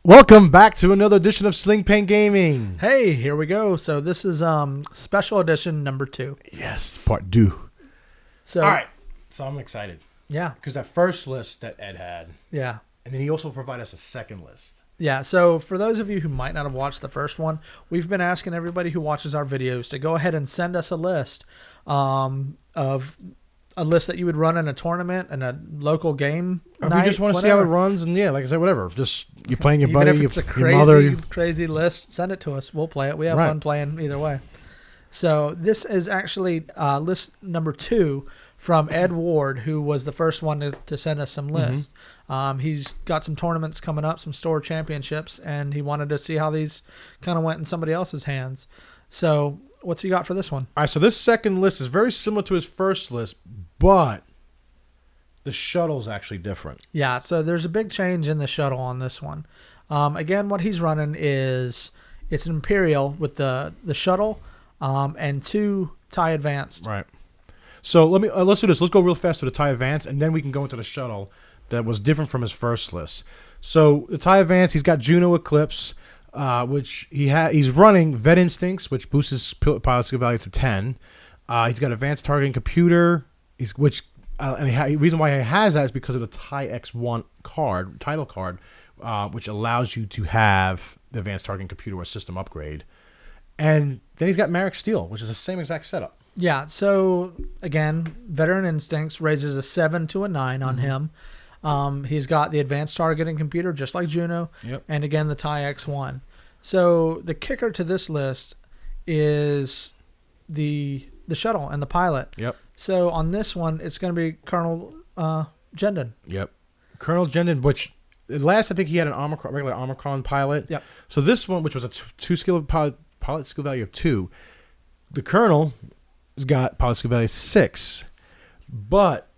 Welcome back to another edition of Sling Pain Gaming. Hey, here we go. So this is special edition number 2. Yes, part 2. So all right, so I'm excited. Yeah. Because that first list that Ed had, Yeah. and then he also provided us a second list. Yeah. So for those of you who might not have watched the first one, we've been asking everybody who watches our videos to go ahead and send us a list of a list that you would run in a tournament and a local game. Or if you just want to see how it runs, and yeah, like I said, whatever. Just you're playing your buddy, Even if it's your mother. Crazy list, send it to us. We'll play it. We have fun playing either way. So this is actually list number 2 from Ed Ward, who was the first one to send us some lists. He's got some tournaments coming up, some store championships, and he wanted to see how these kind of went in somebody else's hands. So what's he got for this one? All right, so this second list is very similar to his first list, but the shuttle's actually different. Yeah, so there's a big change in the shuttle on this one. Again, what he's running is it's an Imperial with the shuttle and 2 TIE Advanced. Right. So let's do this. Let's go real fast to the TIE Advanced, and then we can go into the shuttle that was different from his first list. So the TIE Advanced, he's got Juno Eclipse, which he's running Vet Instincts, which boosts his pilot skill value to 10. He's got Advanced Targeting Computer, the reason why he has that is because of the TIE X1 title card, which allows you to have the Advanced Targeting Computer or system upgrade. And then he's got Maarek Stele, which is the same exact setup. Yeah, so again, Veteran Instincts raises a 7 to a 9 on him. He's got the Advanced Targeting Computer, just like Juno, and again, the TIE X1. So the kicker to this list is the shuttle and the pilot. Yep. So on this one, it's going to be Colonel Jendon. Yep. Colonel Jendon, which last I think he had an regular Omicron pilot. Yep. So this one, which was a 2 skill pilot skill value of 2, the Colonel has got pilot skill value 6, but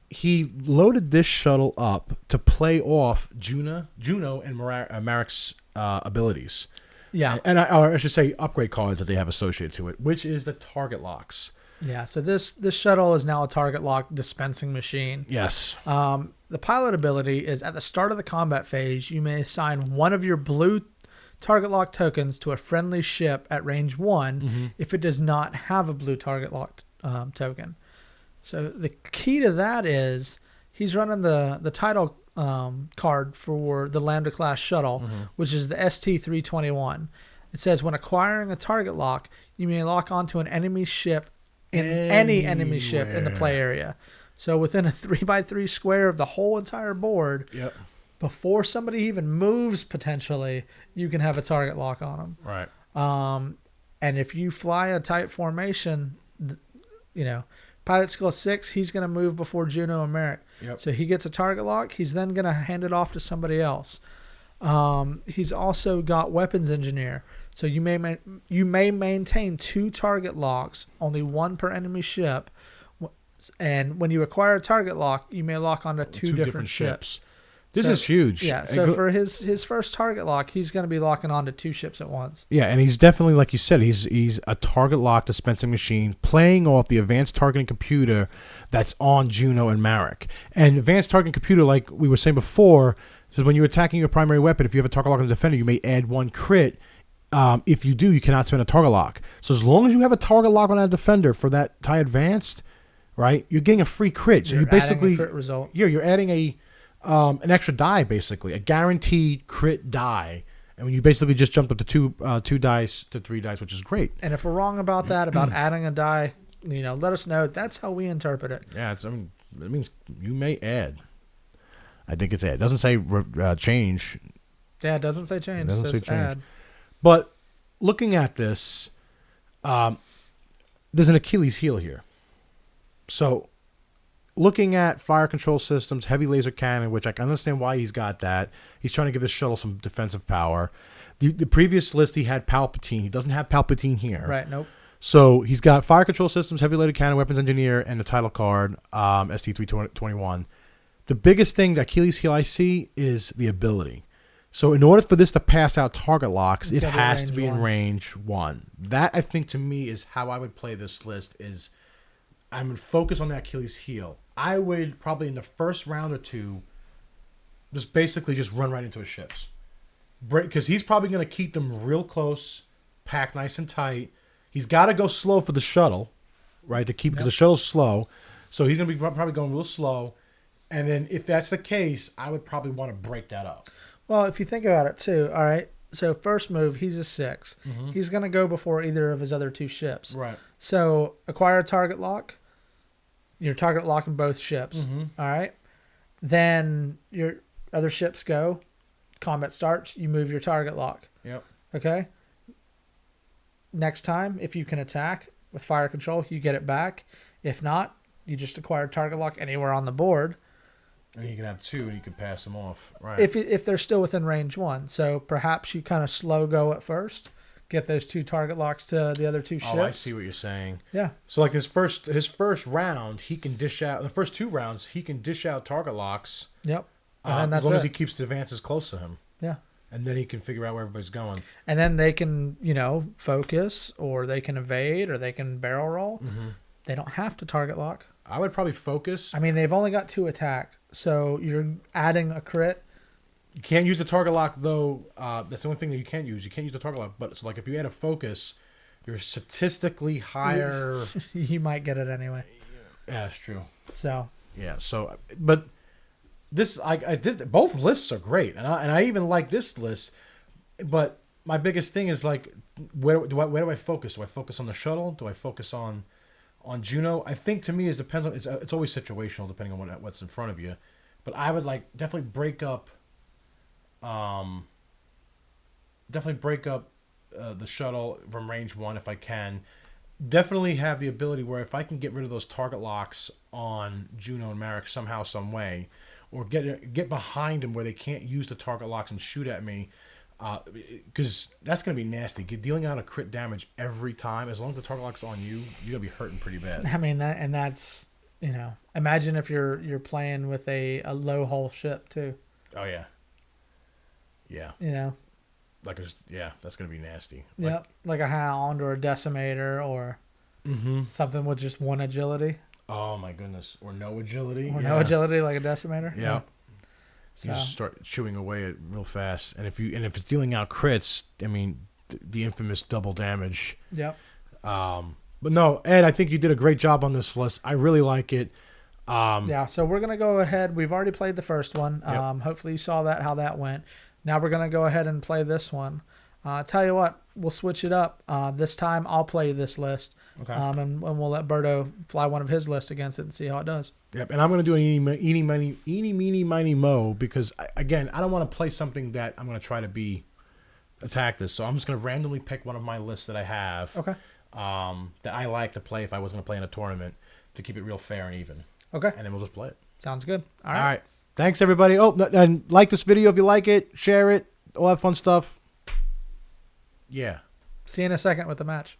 he loaded this shuttle up to play off Juno and Maarek's abilities. Yeah. And I should say upgrade cards that they have associated to it, which is the target locks. Yeah, so this shuttle is now a target lock dispensing machine. Yes. The pilot ability is at the start of the combat phase, you may assign one of your blue target lock tokens to a friendly ship at range 1 if it does not have a blue target lock token. So the key to that is he's running the title card for the Lambda-Class shuttle, which is the ST-321. It says when acquiring a target lock, you may lock onto an enemy ship in any enemy ship in the play area. So within a 3x3 square of the whole entire board, before somebody even moves, potentially, you can have a target lock on them. Right. And if you fly a tight formation, pilot skill 6, he's going to move before Juno and Maarek. Yep. So he gets a target lock. He's then going to hand it off to somebody else. He's also got weapons engineer. So you may maintain 2 target locks, only 1 per enemy ship. And when you acquire a target lock, you may lock onto two different ships. This is huge. Yeah, so for his first target lock, he's going to be locking onto 2 ships at once. Yeah, and he's definitely, like you said, he's a target lock dispensing machine playing off the advanced targeting computer that's on Juno and Maarek. And advanced targeting computer, like we were saying before, says when you're attacking your primary weapon, if you have a target lock on the defender, you may add 1 crit. If you do, you cannot spend a target lock. So as long as you have a target lock on that defender for that TIE Advanced, right, you're getting a free crit. So you're basically adding a crit result. You're adding an extra die, basically, a guaranteed crit die, and when you basically just jumped up to 2 dice to 3 dice, which is great. And if we're wrong about that, about adding a die, let us know. That's how we interpret it. Yeah, it means you may add. I think it's add. It doesn't say change. Yeah, it doesn't say change. It says add. But looking at this, there's an Achilles heel here. So looking at fire control systems, heavy laser cannon, which I can understand why he's got that. He's trying to give this shuttle some defensive power. The previous list, he had Palpatine. He doesn't have Palpatine here. Right, nope. So he's got fire control systems, heavy laser cannon, weapons engineer, and the title card, ST-321. The biggest thing, the Achilles heel I see, is the ability. So in order for this to pass out target locks, it has to be in range 1. That, I think, to me, is how I would play this list. Is I'm going to focus on that Achilles heel. I would probably in the first round or 2 just basically just run right into his ships. because he's probably going to keep them real close, packed nice and tight. He's got to go slow for the shuttle, right? Because the shuttle's slow, so he's going to be probably going real slow. And then if that's the case, I would probably want to break that up. Well, if you think about it too, all right. So first move, he's a 6. Mm-hmm. He's going to go before either of his other 2 ships. Right. So acquire a target lock. You're target locking both ships. Mm-hmm. All right. Then your other ships go. Combat starts. You move your target lock. Yep. Okay. Next time, if you can attack with fire control, you get it back. If not, you just acquire target lock anywhere on the board. And you can have 2 and you can pass them off. Right. If they're still within range 1. So perhaps you kind of slow go at first. Get those 2 target locks to the other 2 ships. Oh, I see what you're saying. Yeah. So like his first round, he can dish out the first 2 rounds. He can dish out target locks. Yep. And then as long as he keeps the advances close to him. Yeah. And then he can figure out where everybody's going. And then they can, focus, or they can evade, or they can barrel roll. Mm-hmm. They don't have to target lock. I would probably focus. I mean, they've only got 2 attack, so you're adding a crit. You can't use the target lock though. That's the only thing that you can't use. You can't use the target lock. But it's like if you add a focus, you're statistically higher. You might get it anyway. Yeah, that's true. So yeah. So, but this both lists are great, and I even like this list. But my biggest thing is like, where do I focus? Do I focus on the shuttle? Do I focus on Juno? I think to me it's always situational depending on what's in front of you. But I would like definitely break up the shuttle from range 1 if I can. Definitely have the ability where if I can get rid of those target locks on Juno and Maarek somehow, some way, or get behind them where they can't use the target locks and shoot at me, because that's going to be nasty. Dealing out a crit damage every time, as long as the target lock's on you, you're going to be hurting pretty bad. I mean that's imagine if you're playing with a low hull ship too. Oh yeah. Yeah. That's going to be nasty. Like a Hound or a Decimator or something with just 1 agility. Oh my goodness. Or no agility. No agility like a Decimator. Yeah. So. You just start chewing away at real fast. And if it's dealing out crits, I mean, the infamous double damage. Yep. But no, Ed, I think you did a great job on this list. I really like it. So we're going to go ahead. We've already played the first one. Yep. Hopefully you saw how that went. Now we're going to go ahead and play this one. Tell you what, we'll switch it up. This time I'll play this list. Okay. And we'll let Berto fly one of his lists against it and see how it does. Yep. And I'm going to do an eeny, meeny, miny, mo, because, I don't want to play something that I'm going to try to attack this. So I'm just going to randomly pick one of my lists that I have. Okay. That I like to play if I was going to play in a tournament to keep it real fair and even. Okay. And then we'll just play it. Sounds good. All right. Thanks, everybody. Oh, and like this video if you like it. Share it. All that fun stuff. Yeah. See you in a second with the match.